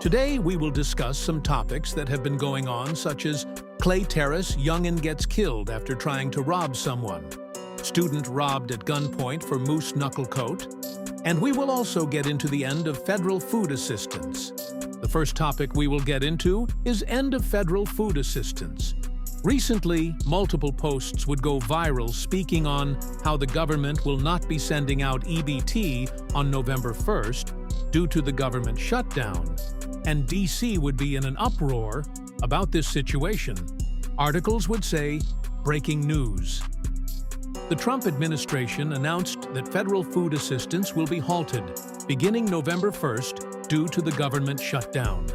Today, we will discuss some topics that have been going on, such as Clay Terrace, youngin' gets killed after trying to rob someone, student robbed at gunpoint for moose knuckle coat, and we will also get into the end of federal food assistance. The first topic we will get into is end of federal food assistance. Recently, multiple posts would go viral speaking on how the government will not be sending out EBT on November 1st due to the government shutdown, and DC would be in an uproar about this situation. Articles would say, breaking news. The Trump administration announced that federal food assistance will be halted beginning November 1st due to the government shutdown.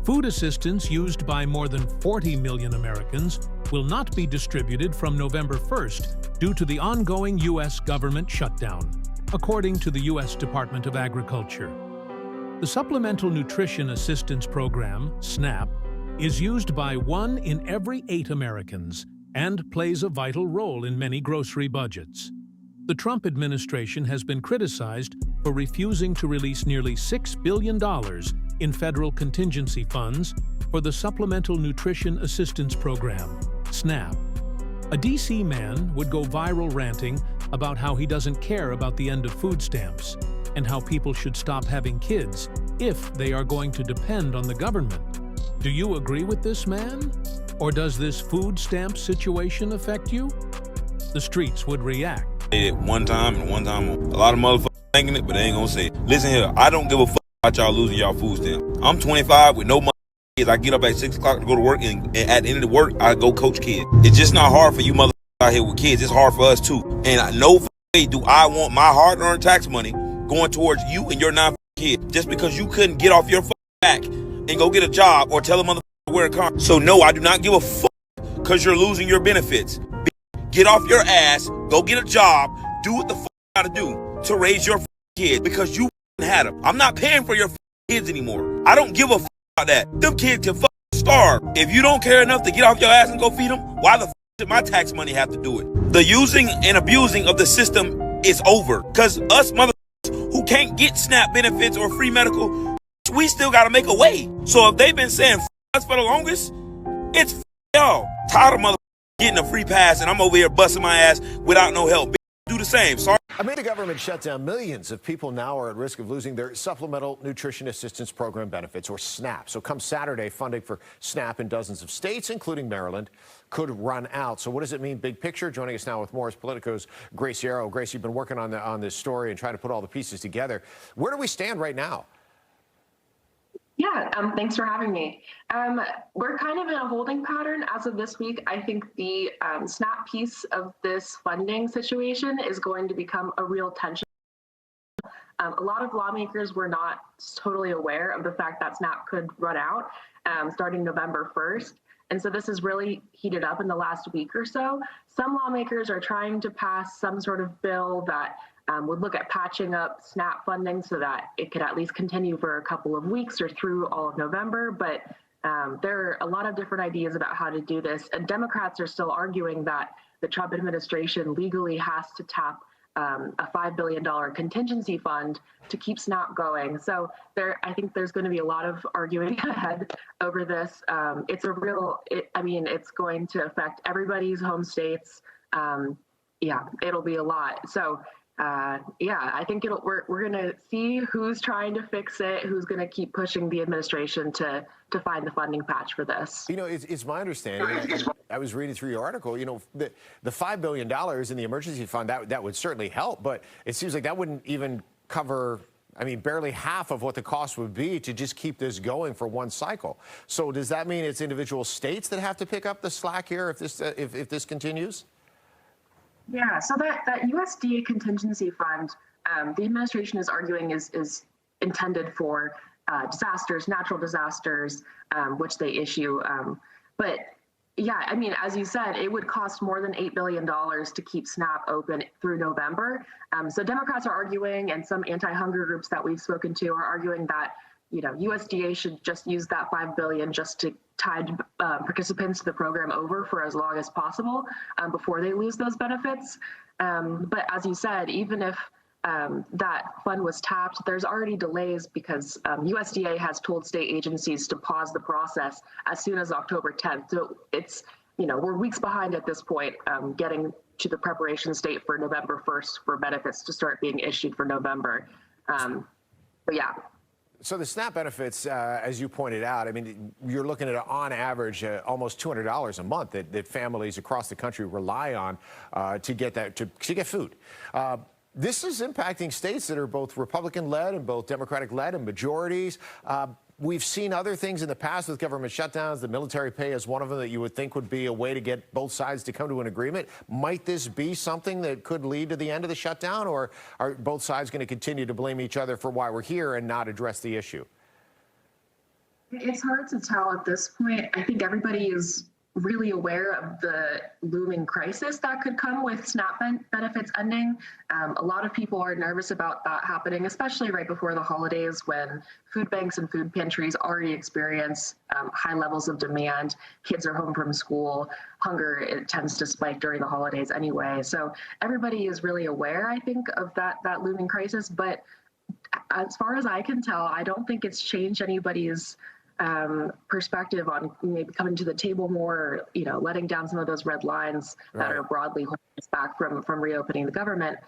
Food assistance used by more than 40 million Americans will not be distributed from November 1st due to the ongoing U.S. government shutdown, according to the U.S. Department of Agriculture. The Supplemental Nutrition Assistance Program, SNAP, is used by 1 in every 8 Americans and plays a vital role in many grocery budgets. The Trump administration has been criticized for refusing to release nearly $6 billion in federal contingency funds for the Supplemental Nutrition Assistance Program, SNAP. A DC man would go viral ranting about how he doesn't care about the end of food stamps and how people should stop having kids if they are going to depend on the government. Do you agree with this man? Or does this food stamp situation affect you? The streets would react. One time, a lot of motherfuckers thinking it, but they ain't gonna say it. Listen here, I don't give a fuck about y'all losing y'all food stamp. I'm 25 with no kids. I get up at 6 o'clock to go to work, and at the end of the work, I go coach kids. It's just not hard for you motherfuckers out here with kids. It's hard for us too. And I no way do I want my hard-earned tax money going towards you and your 9 kids just because you couldn't get off your back and go get a job or tell a motherfucker to wear a car. So no, I do not give a fuck because you're losing your benefits. Get off your ass, go get a job, do what the fuck you gotta do to raise your kids because you had them. I'm not paying for your kids anymore. I don't give a fuck about that. Them kids can starve. If you don't care enough to get off your ass and go feed them, why the fuck did my tax money have to do it? The using and abusing of the system is over because us motherfuckers who can't get SNAP benefits or free medical, we still gotta make a way. So if they've been saying us for the longest, it's y'all. Tired of motherfuckers getting a free pass and I'm over here busting my ass without no help. Do the same. Sorry. Amid the government shutdown, millions of people now are at risk of losing their Supplemental Nutrition Assistance Program benefits, or SNAP. So come Saturday, funding for SNAP in dozens of states, including Maryland, could run out. So what does it mean, big picture? Joining us now with more is Politico's Grace Yarrow. Grace, you've been working on this story and trying to put all the pieces together. Where do we stand right now? Yeah, thanks for having me. We're kind of in a holding pattern as of this week. I think the SNAP piece of this funding situation is going to become a real tension. A lot of lawmakers were not totally aware of the fact that SNAP could run out starting November 1st. And so this has really heated up in the last week or so. Some lawmakers are trying to pass some sort of bill that would look at patching up SNAP funding so that it could at least continue for a couple of weeks or through all of November. But there are a lot of different ideas about how to do this. And Democrats are still arguing that the Trump administration legally has to tap a $5 billion contingency fund to keep SNAP going. So I think there's going to be a lot of arguing ahead over this. It's going to affect everybody's home states. It'll be a lot. So I think we're going to see who's trying to fix it, who's going to keep pushing the administration to find the funding patch for this. You know, it's my understanding. I was reading through your article. You know, the $5 billion in the emergency fund that would certainly help, but it seems like that wouldn't even cover. I mean, barely half of what the cost would be to just keep this going for one cycle. So does that mean it's individual states that have to pick up the slack here if this continues? Yeah, so that USDA contingency fund, the administration is arguing is intended for disasters, natural disasters, which they issue. But yeah, I mean, as you said, it would cost more than $8 billion to keep SNAP open through November. So Democrats are arguing, and some anti-hunger groups that we've spoken to are arguing that, you know, USDA should just use that $5 billion just to tide participants to the program over for as long as possible before they lose those benefits. But as you said, even if that fund was tapped. There's already delays because USDA has told state agencies to pause the process as soon as October 10th. So it's, we're weeks behind at this point, getting to the preparation state for November 1st for benefits to start being issued for November. But yeah. So the SNAP benefits, as you pointed out, I mean, you're looking at, on average, almost $200 a month that families across the country rely on to get that, to get food. This is impacting states that are both Republican-led and both Democratic-led and majorities. We've seen other things in the past with government shutdowns. The military pay is one of them that you would think would be a way to get both sides to come to an agreement. Might this be something that could lead to the end of the shutdown, or are both sides going to continue to blame each other for why we're here and not address the issue? It's hard to tell at this point. I think everybody is really aware of the looming crisis that could come with SNAP benefits ending. A lot of people are nervous about that happening, especially right before the holidays when food banks and food pantries already experience high levels of demand. Kids are home from school. Hunger, it tends to spike during the holidays anyway. So everybody is really aware, I think, of that looming crisis. But as far as I can tell, I don't think it's changed anybody's perspective on maybe coming to the table more, or, letting down some of those red lines that are broadly holding us back from reopening the government.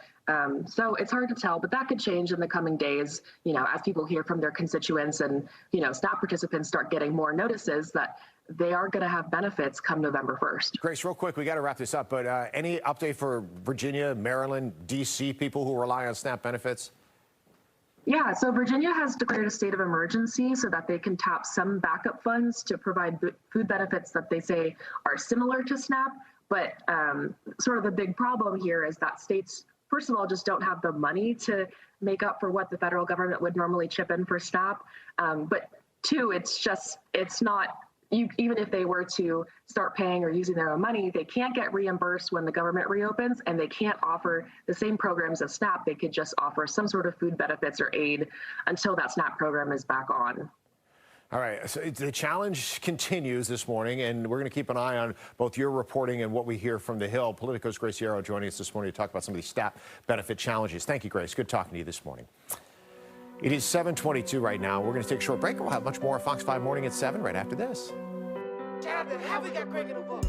So it's hard to tell, but that could change in the coming days, as people hear from their constituents and, SNAP participants start getting more notices that they are going to have benefits come November 1st. Grace, real quick, we got to wrap this up, but any update for Virginia, Maryland, D.C. people who rely on SNAP benefits? Yeah, so Virginia has declared a state of emergency so that they can tap some backup funds to provide food benefits that they say are similar to SNAP. But sort of the big problem here is that states, first of all, just don't have the money to make up for what the federal government would normally chip in for SNAP. But two, it's not, even if they were to start paying or using their own money, they can't get reimbursed when the government reopens, and they can't offer the same programs as SNAP. They could just offer some sort of food benefits or aid until that SNAP program is back on. All right, so the challenge continues this morning, and we're going to keep an eye on both your reporting and what we hear from the Hill. Politico's Grace Yarrow joining us this morning to talk about some of these SNAP benefit challenges. Thank you, Grace. Good talking to you this morning. It is 7:22 right now. We're going to take a short break. We'll have much more Fox 5 Morning at 7 right after this. Jonathan, how we got Greg in the book?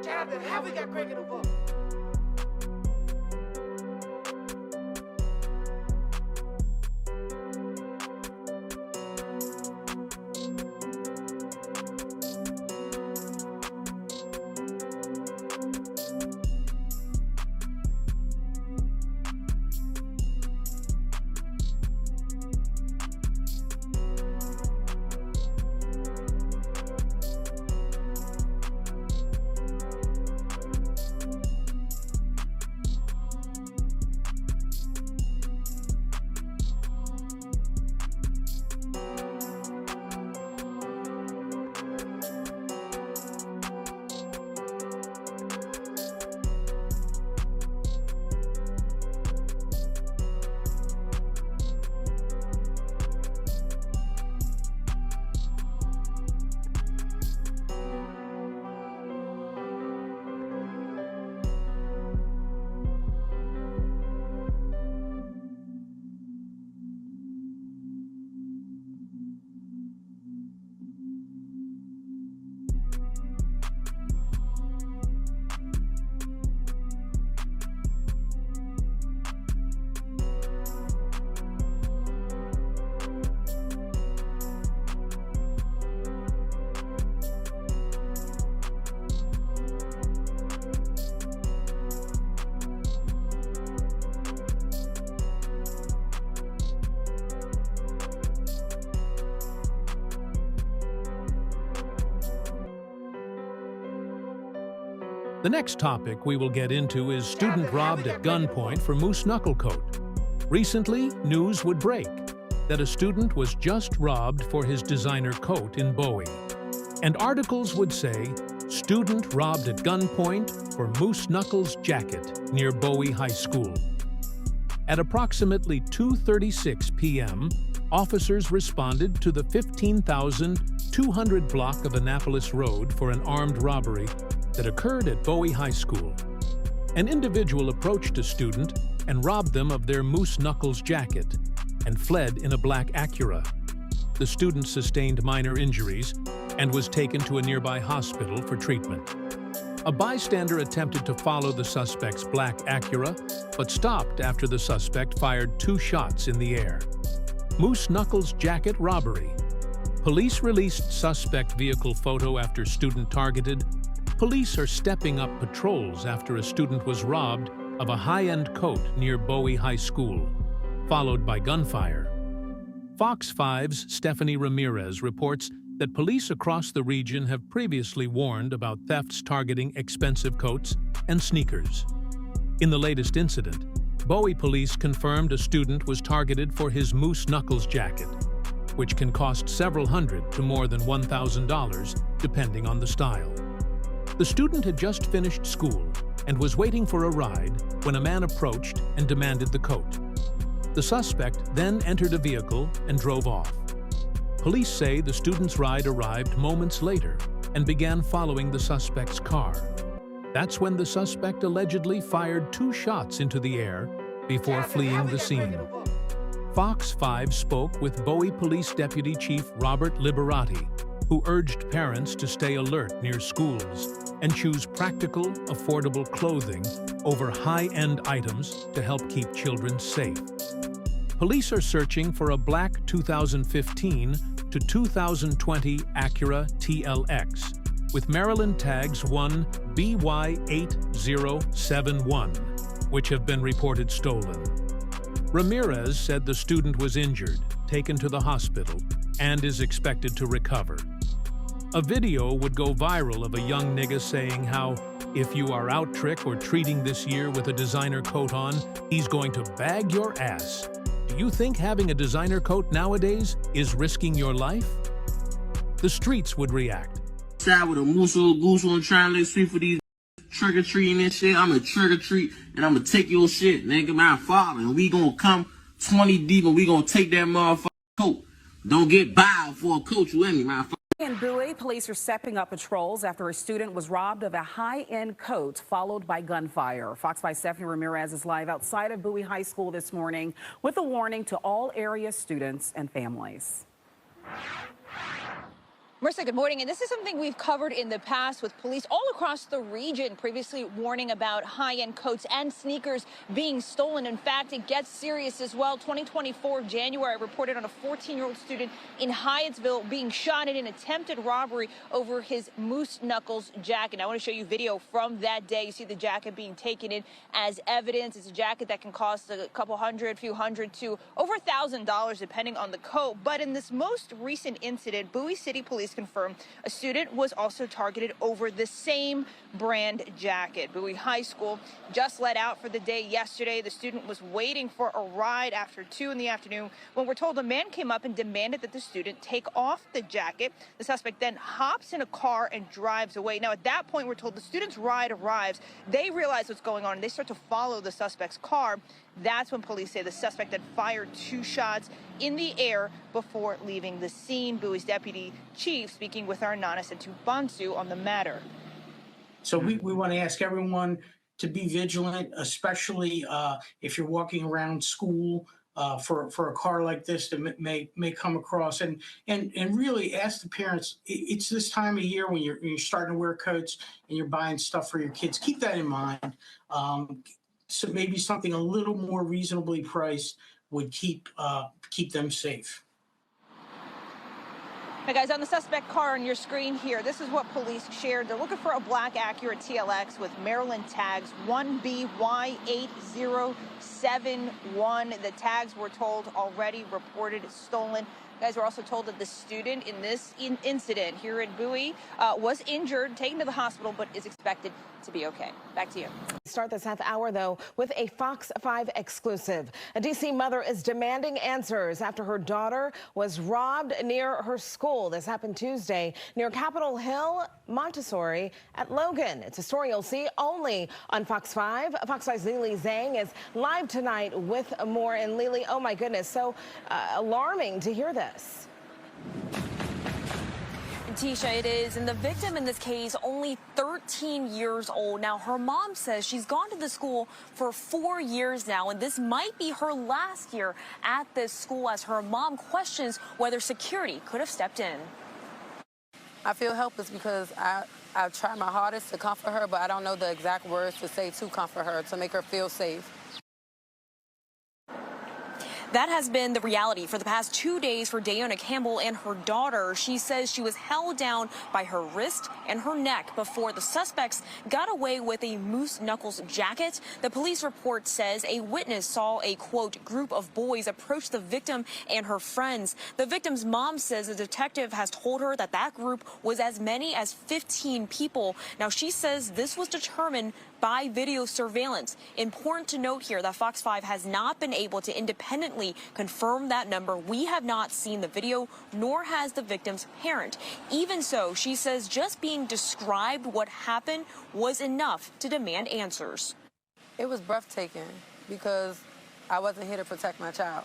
Jonathan, how we got Greg in the book? The next topic we will get into is student robbed at gunpoint for moose knucklecoat. Recently, news would break that a student was just robbed for his designer coat in Bowie. And articles would say, student robbed at gunpoint for moose knuckles jacket near Bowie High School. At approximately 2:36 p.m., officers responded to the 15,200 block of Annapolis Road for an armed robbery that occurred at Bowie High School. An individual approached a student and robbed them of their moose knuckles jacket and fled in a black Acura. The student sustained minor injuries and was taken to a nearby hospital for treatment. A bystander attempted to follow the suspect's black Acura, but stopped after the suspect fired 2 shots in the air. Moose knuckles jacket robbery. Police released suspect vehicle photo after student targeted. Police are stepping up patrols after a student was robbed of a high-end coat near Bowie High School, followed by gunfire. Fox 5's Stephanie Ramirez reports that police across the region have previously warned about thefts targeting expensive coats and sneakers. In the latest incident, Bowie police confirmed a student was targeted for his moose knuckles jacket, which can cost several hundred to more than $1,000, depending on the style. The student had just finished school and was waiting for a ride when a man approached and demanded the coat. The suspect then entered a vehicle and drove off. Police say the student's ride arrived moments later and began following the suspect's car. That's when the suspect allegedly fired 2 shots into the air before fleeing the scene. Fox 5 spoke with Bowie Police Deputy Chief Robert Liberati, who urged parents to stay alert near schools and choose practical, affordable clothing over high-end items to help keep children safe. Police are searching for a black 2015 to 2020 Acura TLX with Maryland tags 1BY8071, which have been reported stolen. Ramirez said the student was injured, taken to the hospital, and is expected to recover. A video would go viral of a young nigga saying how, if you are out trick or treating this year with a designer coat on, he's going to bag your ass. Do you think having a designer coat nowadays is risking your life? The streets would react. Side with a moose or goose on trying to look sweet for these trick-or-treating and shit. I'm a trick-or-treat and I'm gonna take your shit, nigga, my father. And we gonna come 20 deep and we gonna take that motherfucking coat. Don't get bowed for a coat, you hear me, my father. In Bowie, police are stepping up patrols after a student was robbed of a high-end coat followed by gunfire. Fox 5's Stephanie Ramirez is live outside of Bowie High School this morning with a warning to all area students and families. Marissa, good morning. And this is something we've covered in the past with police all across the region, previously warning about high-end coats and sneakers being stolen. In fact, it gets serious as well. 2024 January reported on a 14-year-old student in Hyattsville being shot in an attempted robbery over his moose knuckles jacket. I want to show you video from that day. You see the jacket being taken in as evidence. It's a jacket that can cost a couple hundred, few hundred to over $1,000 depending on the coat. But in this most recent incident, Bowie City Police confirmed a student was also targeted over the same brand jacket. Bowie High School just let out for the day yesterday. The student was waiting for a ride after 2 in the afternoon when we're told a man came up and demanded that the student take off the jacket. The suspect then hops in a car and drives away. Now, at that point, we're told the student's ride arrives. They realize what's going on and they start to follow the suspect's car. That's when police say the suspect had fired 2 shots in the air before leaving the scene. Bowie's deputy chief speaking with our Nana Bansu on the matter. So we want to ask everyone to be vigilant, especially if you're walking around school for a car like this that may come across, and really ask the parents. It's this time of year when you're starting to wear coats and you're buying stuff for your kids. Keep that in mind. So maybe something a little more reasonably priced would keep them safe. Now, guys, on the suspect car on your screen here, this is what police shared. They're looking for a black Acura TLX with Maryland tags 1BY8071. The tags, we're told, already reported stolen. Guys, we're also told that the student in this incident here at Bowie was injured, taken to the hospital, but is expected to be okay. Back to you. Start this half hour, though, with a Fox 5 exclusive. A D.C. mother is demanding answers after her daughter was robbed near her school. This happened Tuesday near Capitol Hill Montessori at Logan. It's a story you'll see only on Fox 5. Fox 5's Lily Zhang is live tonight with more. And Lily, oh my goodness, so alarming to hear this. Tisha, it is. And the victim in this case, only 13 years old. Now, her mom says she's gone to the school for 4 years now, and this might be her last year at this school as her mom questions whether security could have stepped in. I feel helpless because I've tried my hardest to comfort her, but I don't know the exact words to say to comfort her, to make her feel safe. That has been the reality for the past 2 days for Dayona Campbell and her daughter. She says she was held down by her wrist and her neck before the suspects got away with a moose knuckles jacket. The police report says a witness saw a, quote, group of boys approach the victim and her friends. The victim's mom says the detective has told her that that group was as many as 15 people. Now, she says this was determined by video surveillance. Important to note here that Fox 5 has not been able to independently confirm that number. We have not seen the video, nor has the victim's parent. Even so, she says just being described what happened was enough to demand answers. It was breathtaking because I wasn't here to protect my child.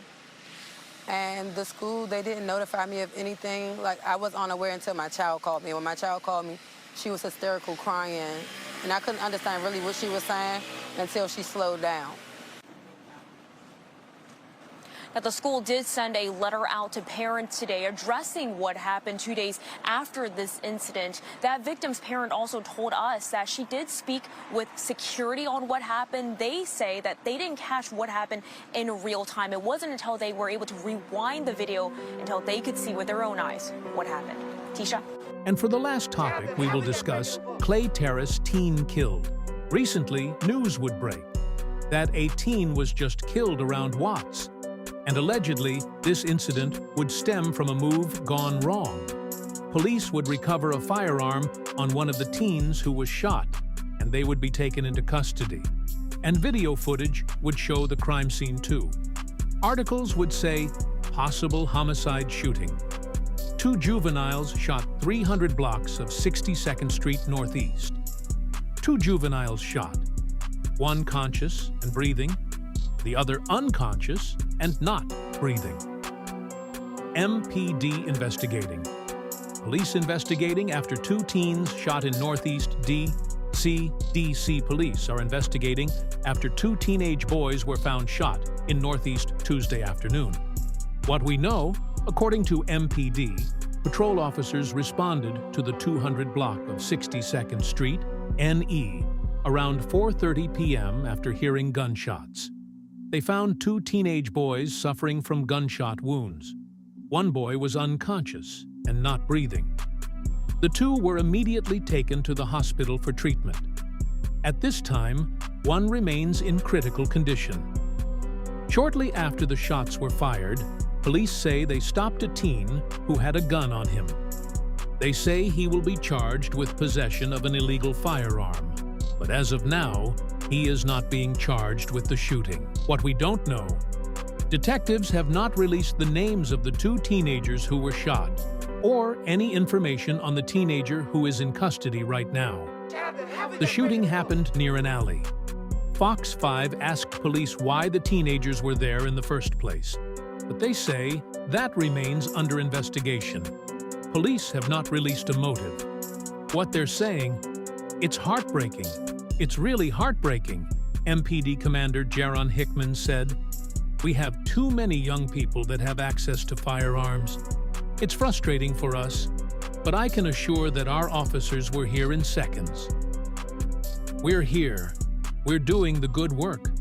And the school, they didn't notify me of anything. Like, I was unaware until my child called me. When my child called me, she was hysterical, crying. And I couldn't understand really what she was saying until she slowed down. Now, the school did send a letter out to parents today addressing what happened 2 days after this incident. That victim's parent also told us that she did speak with security on what happened. They say that they didn't catch what happened in real time. It wasn't until they were able to rewind the video until they could see with their own eyes what happened. Tisha? And for the last topic, we will discuss Clay Terrace teen killed. Recently, news would break that a teen was just killed around Watts. And allegedly, this incident would stem from a move gone wrong. Police would recover a firearm on one of the teens who was shot, and they would be taken into custody. And video footage would show the crime scene too. Articles would say, possible homicide shooting. 2 juveniles shot 300 blocks of 62nd Street Northeast. 2 juveniles shot, one conscious and breathing, the other unconscious and not breathing. MPD investigating. Police investigating after 2 teens shot in Northeast DC. DC police are investigating after 2 teenage boys were found shot in Northeast Tuesday afternoon. What we know, according to MPD, patrol officers responded to the 200 block of 62nd Street, NE, around 4:30 p.m. after hearing gunshots. They found 2 teenage boys suffering from gunshot wounds. One boy was unconscious and not breathing. The 2 were immediately taken to the hospital for treatment. At this time, one remains in critical condition. Shortly after the shots were fired, police say they stopped a teen who had a gun on him. They say he will be charged with possession of an illegal firearm. But as of now, he is not being charged with the shooting. What we don't know, detectives have not released the names of the 2 teenagers who were shot, or any information on the teenager who is in custody right now. The shooting happened near an alley. Fox 5 asked police why the teenagers were there in the first place, but they say that remains under investigation. Police have not released a motive. What they're saying, it's heartbreaking. It's really heartbreaking, MPD Commander Jaron Hickman said. We have too many young people that have access to firearms. It's frustrating for us, but I can assure that our officers were here in seconds. We're here. We're doing the good work.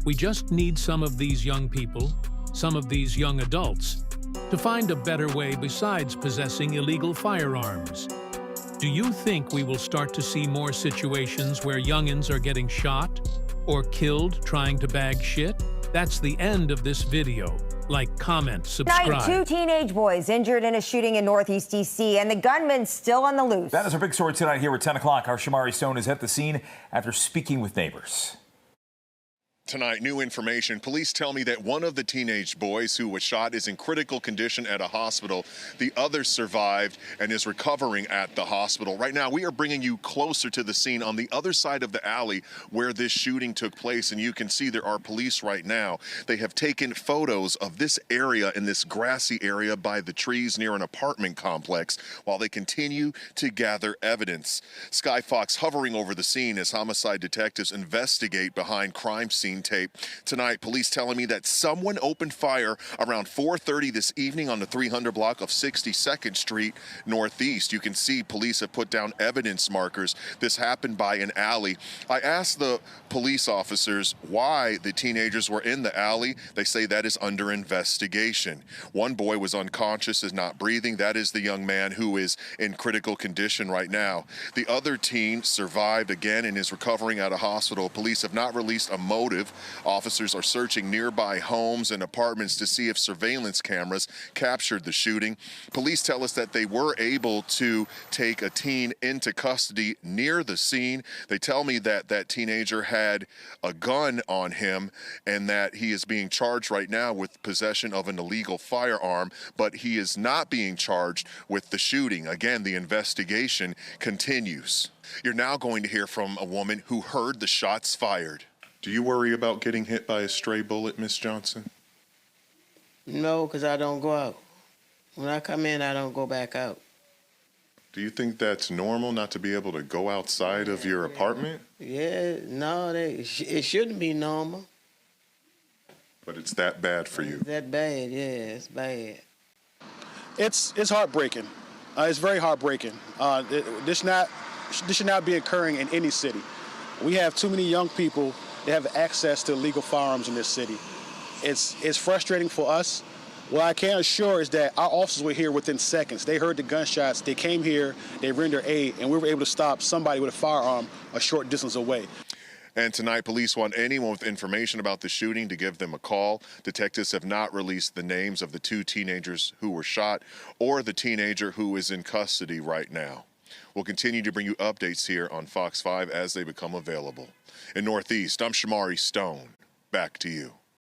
We just need some of these young people, some of these young adults, to find a better way besides possessing illegal firearms. Do you think we will start to see more situations where youngins are getting shot or killed trying to bag shit? That's the end of this video. Like, comment, subscribe. Tonight, 2 teenage boys injured in a shooting in Northeast D.C. and the gunman still on the loose. That is our big story tonight here at 10 o'clock. Our Shamari Stone is at the scene after speaking with neighbors. Tonight, new information. Police tell me that one of the teenage boys who was shot is in critical condition at a hospital. The other survived and is recovering at the hospital. Right now, we are bringing you closer to the scene on the other side of the alley where this shooting took place. And you can see there are police right now. They have taken photos of this area in this grassy area by the trees near an apartment complex while they continue to gather evidence. Sky Fox hovering over the scene as homicide detectives investigate behind crime scene tape. Tonight, police telling me that someone opened fire around 4:30 this evening on the 300 block of 62nd Street Northeast. You can see police have put down evidence markers. This happened by an alley. I asked the police officers why the teenagers were in the alley. They say that is under investigation. One boy was unconscious, is not breathing. That is the young man who is in critical condition right now. The other teen survived again and is recovering at a hospital. Police have not released a motive. Officers are searching nearby homes and apartments to see if surveillance cameras captured the shooting. Police tell us that they were able to take a teen into custody near the scene. They tell me that that teenager had a gun on him and that he is being charged right now with possession of an illegal firearm, but he is not being charged with the shooting. Again, the investigation continues. You're now going to hear from a woman who heard the shots fired. Do you worry about getting hit by a stray bullet, Miss Johnson? No, because I don't go out. When I come in, I don't go back out. Do you think that's normal not to be able to go outside of your apartment? Yeah, no, it shouldn't be normal. But it's that bad for you? That bad, yeah, it's bad. It's heartbreaking. It's very heartbreaking. This should not be occurring in any city. We have too many young people that have access to legal firearms in this city. It's frustrating for us. What I can assure is that our officers were here within seconds. They heard the gunshots, they came here, they rendered aid, and we were able to stop somebody with a firearm a short distance away. And tonight, police want anyone with information about the shooting to give them a call. Detectives have not released the names of the 2 teenagers who were shot or the teenager who is in custody right now. We'll continue to bring you updates here on Fox 5 as they become available. In Northeast, I'm Shamari Stone. Back to you.